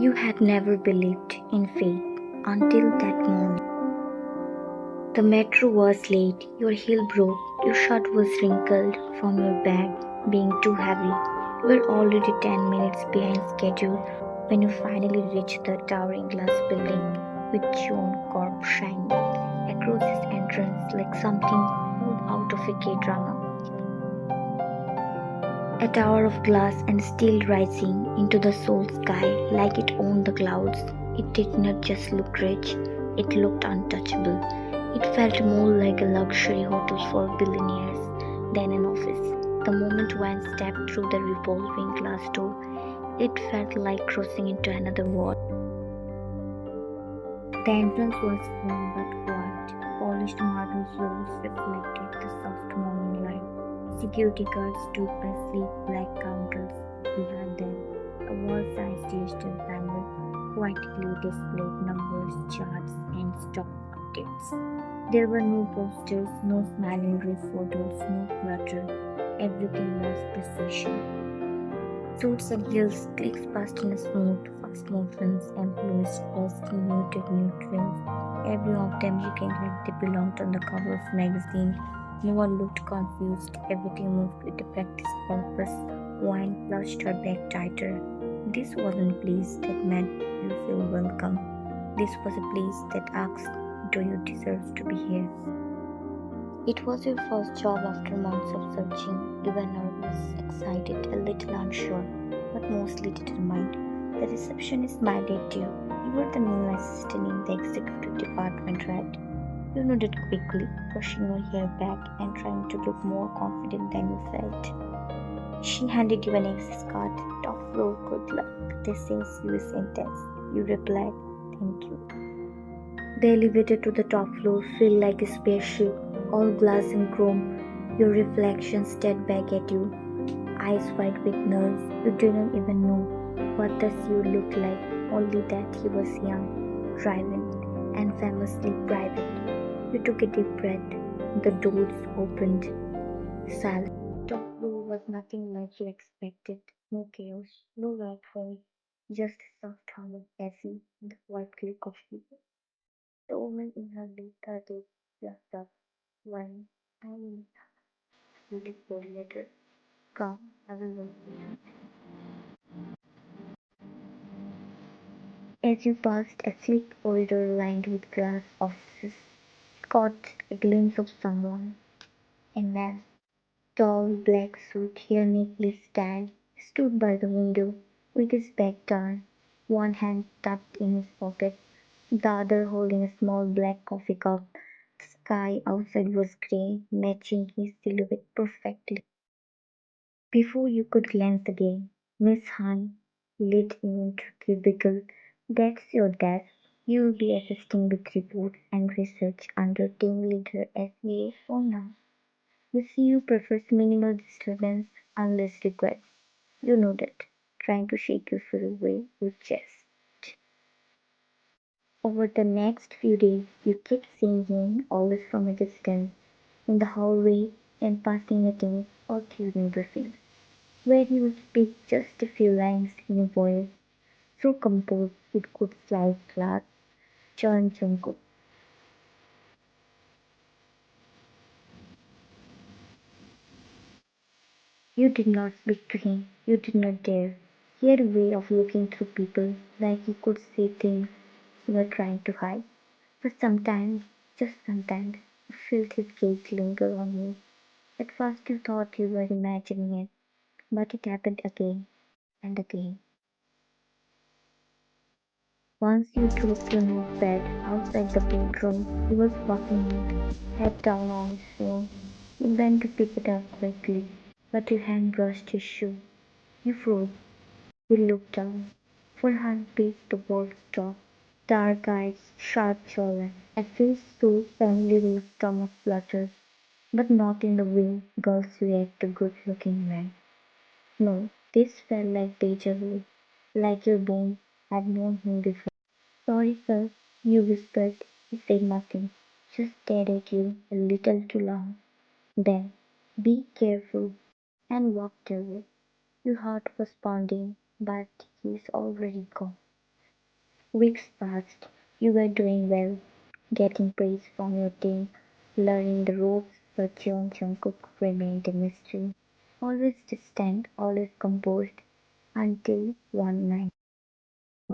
You had never believed in fate until that morning. The metro was late, your heel broke, your shirt was wrinkled from your bag being too heavy. You were already 10 minutes behind schedule when you finally reached the towering glass building with Jungkookff shining across its entrance like something pulled out of a K-drama. A tower of glass and steel rising into the soul sky like it owned the clouds. It did not just look rich, it looked untouchable. It felt more like a luxury hotel for billionaires than an office. The moment one stepped through the revolving glass door, it felt like crossing into another world. The entrance was firm but quiet. Polished marble floors reflected the soft morning light. Security guards stood by sleek black counters. Behind them, a wall-sized digital panel quietly displayed numbers, charts, and stock updates. There were no posters, no smiling group photos, no clutter. Everything was precision. Suits and heels clicks past in a smooth, fast movements, employees dressed in muted nutrients. Every of them looking like they belonged on the cover of magazine. No one looked confused. Everything moved with a practiced purpose. Wine clutched her bag tighter. This wasn't a place that made you feel welcome. This was a place that asked, do you deserve to be here? It was your first job after months of searching. You were nervous, excited, a little unsure, but mostly determined. The receptionist smiled at you. You were the new assistant in the executive department, right? You nodded quickly, pushing your hair back and trying to look more confident than you felt. She handed you an access card. Top floor, good luck. This is you a sentence. You replied, thank you. The elevator to the top floor felt like a spaceship, all glass and chrome. Your reflection stared back at you, eyes wide with nerves. You didn't even know what the suit looked like, only that he was young, driven, and famously private. You took a deep breath. The doors opened. Silence. Top floor was nothing like you expected. No chaos, no loud voice, just a soft hum of coffee, the quiet click of people. The woman in her late 30s looked up when I really later. Come, I will wait. As you passed a sleek corridor lined with glass offices, caught a glimpse of someone. A man, tall, black suit, hair neatly styled, stood by the window with his back turned, one hand tucked in his pocket, the other holding a small black coffee cup. The sky outside was grey, matching his silhouette perfectly. Before you could glance again, Miss Han lit you into cubicle. That's your desk. You'll be assisting with reports and research under team leader SVA for now. The CEO prefers minimal disturbance unless required. You know that, trying to shake your fear away with chest. Over the next few days, you kept seeing him, always from a distance, in the hallway, in passing meetings or during briefings, where he would speak just a few lines in a voice so composed it could fly class. John Jungkook. You did not speak to him. You did not dare. He had a way of looking through people, like he could see things you were trying to hide. But sometimes, just sometimes, you felt his gaze linger on you. At first you thought you were imagining it, but it happened again and again. Once you dropped your notepad outside the bedroom, he was walking in, head down on his phone. You bent to pick it up quickly, but your hand brushed his shoe. You froze. You looked down. Full heartbeat towards the top. Dark eyes, sharp jawline, a face so familiar your stomach fluttered, but not in the way girls react to good-looking men. No, this felt like deja vu, like your brain had known him before. Sorry, sir, you whispered. He said nothing, just stared at you a little too long. Then, be careful, and walked away. Your heart was pounding, but he's already gone. Weeks passed. You were doing well, getting praise from your team, learning the ropes, but Jungkook remained a mystery. Always distant, always composed, until one night.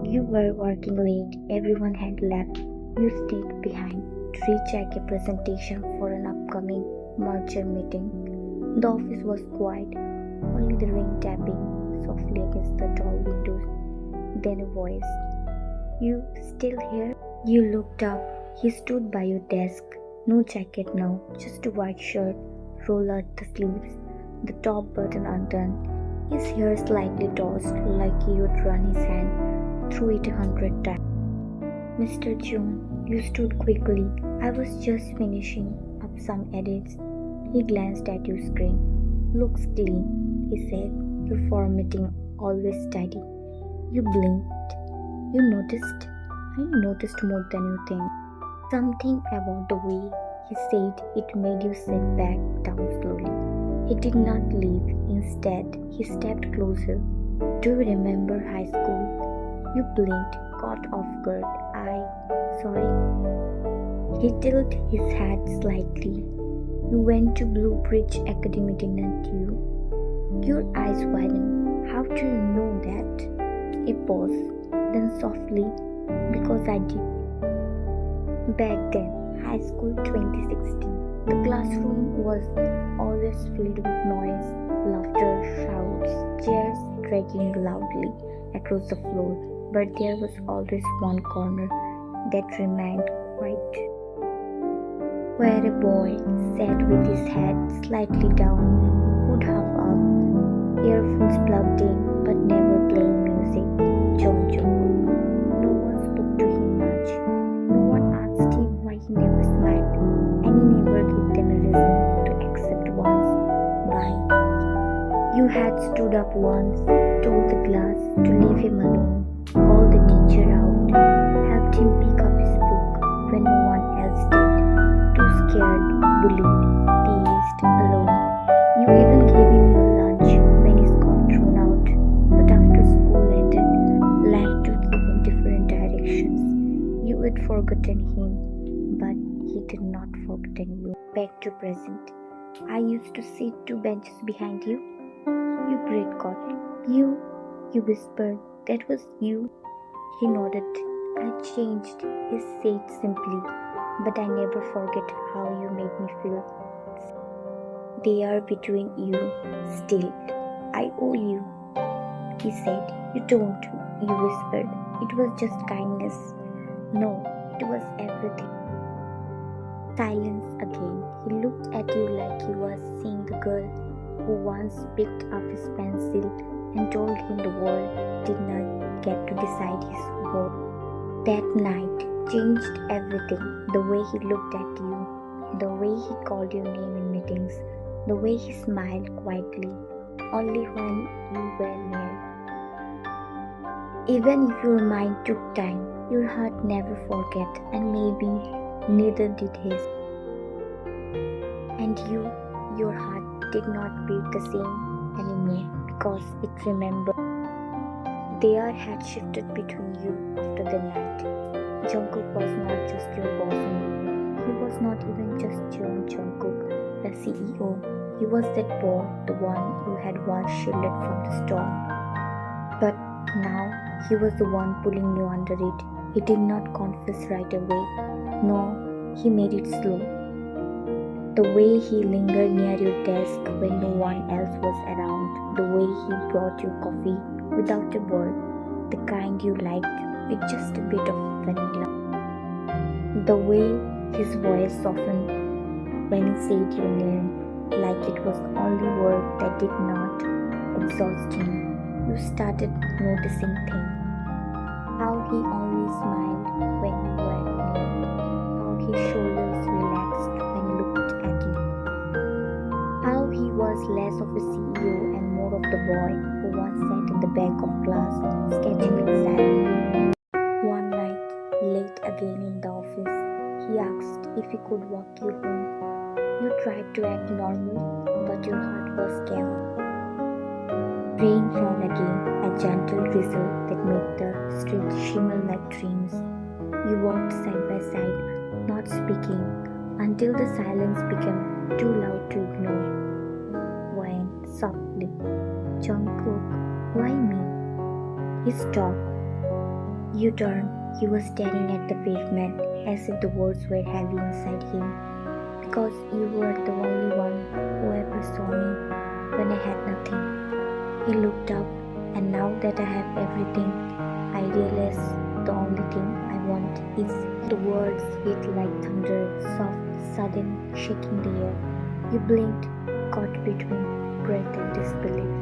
You were working late, everyone had left. You stayed behind to recheck a presentation for an upcoming merger meeting. The office was quiet, only the rain tapping softly against the tall windows. Then a voice. You still here? You looked up. He stood by your desk. No jacket now, just a white shirt, rolled at the sleeves, the top button undone. His hair slightly tossed, like he would run his hand through it 100 times. Mr. June, you stood quickly. I was just finishing up some edits. He glanced at your screen. Looks clean, he said. Your formatting always tidy. You blinked. You noticed? I noticed more than you think. Something about the way he said it made you sit back down slowly. He did not leave. Instead, he stepped closer. Do you remember high school? You blinked, caught off guard. Sorry. He tilted his head slightly. You went to Blue Bridge Academy, didn't you? Your eyes widened. How do you know that? A pause. Then softly, because I did. Back then, high school 2016, the classroom was always filled with noise, laughter, shouts, chairs dragging loudly across the floor, but there was always one corner that remained quiet, where a boy sat with his head slightly down, hood half up, earphones plugged in, but never playing music. Jungkook. No one spoke to him much. No one asked him why he never smiled, and he never gave them a reason to accept once. Why? You had stood up once, told the class to leave him alone, called the teacher out, helped him pick up his book when no one else did. Too scared, bullied, teased, alone. You even gave him your lunch when he got thrown out. But after school ended, life took you in different directions. You had forgotten him, but he did not forget you. Back to present. I used to sit 2 benches behind you. You breath caught. You whispered. That was you. He nodded. I changed. He said simply, but I never forget how you made me feel. They are between you, still. I owe you. He said. You don't, you whispered. It was just kindness. No, it was everything. Silence again. He looked at you like he was seeing the girl who once picked up his pencil and told him the world did not get to decide his world. That night changed everything. The way he looked at you, the way he called your name in meetings, the way he smiled quietly, only when you were near. Even if your mind took time, your heart never forget, and maybe neither did his. And your heart did not beat the same anymore because it remembered. The air had shifted between you after the night. Jungkook was not just your boss anymore. He was not even just Jungkook, the CEO. He was that boy, the one you had once shielded from the storm. But now he was the one pulling you under it. He did not confess right away. No, he made it slow. The way he lingered near your desk when no one else was around. The way he brought you coffee without a word. The kind you liked with just a bit of vanilla. The way his voice softened when he said your name, like it was the only word that did not exhaust him. You started noticing things. How he only smiled when you were near. How his shoulders relaxed when he looked at you. How he was less of a CEO and more of the boy who once sat in the back of class, sketching in silence. One night, late again in the office, he asked if he could walk you home. You tried to act normal, but your heart was chaos. Rain fell again, a gentle drizzle that made the street shimmer like had dreams. You walked side by side, not speaking, until the silence became too loud to ignore. When, softly, "Jungkook, why me?" He stopped. You turned. He was staring at the pavement as if the words were heavy inside him. Because you were the only one who ever saw me when I had nothing. He looked up, and now that I have everything, I realize the only thing I want is the words hit like thunder, soft, sudden, shaking the air. You blinked, caught between breath and disbelief.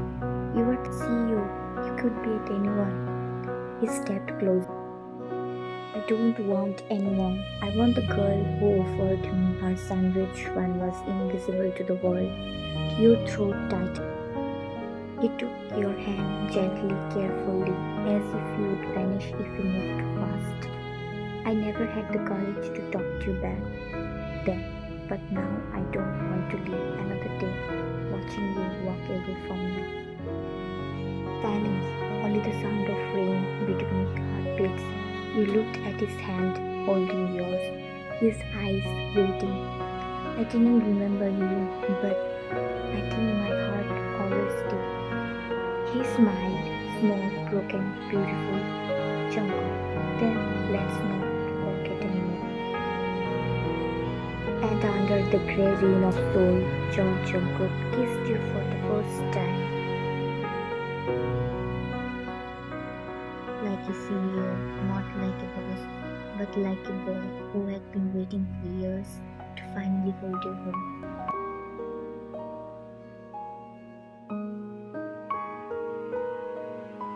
You were the CEO. You could be at anyone. He stepped closer. I don't want anyone. I want the girl who offered me her sandwich when was invisible to the world. Your throat tightened. He took your hand gently, carefully, as if you would vanish if you moved fast. I never had the courage to talk to you back then, but now I don't want to live another day watching you walk away from me. Silence, only the sound of rain between heartbeats. You looked at his hand, holding yours, his eyes waiting. I didn't remember you, but I think my heart always did. He smiled, small, broken, beautiful. "Jungkook, then let's not forget anymore." And under the grey rain of soul, Jungkook kissed you for the first time. Like a CEO, not like a boss, but like a boy who had been waiting for years to finally hold you home.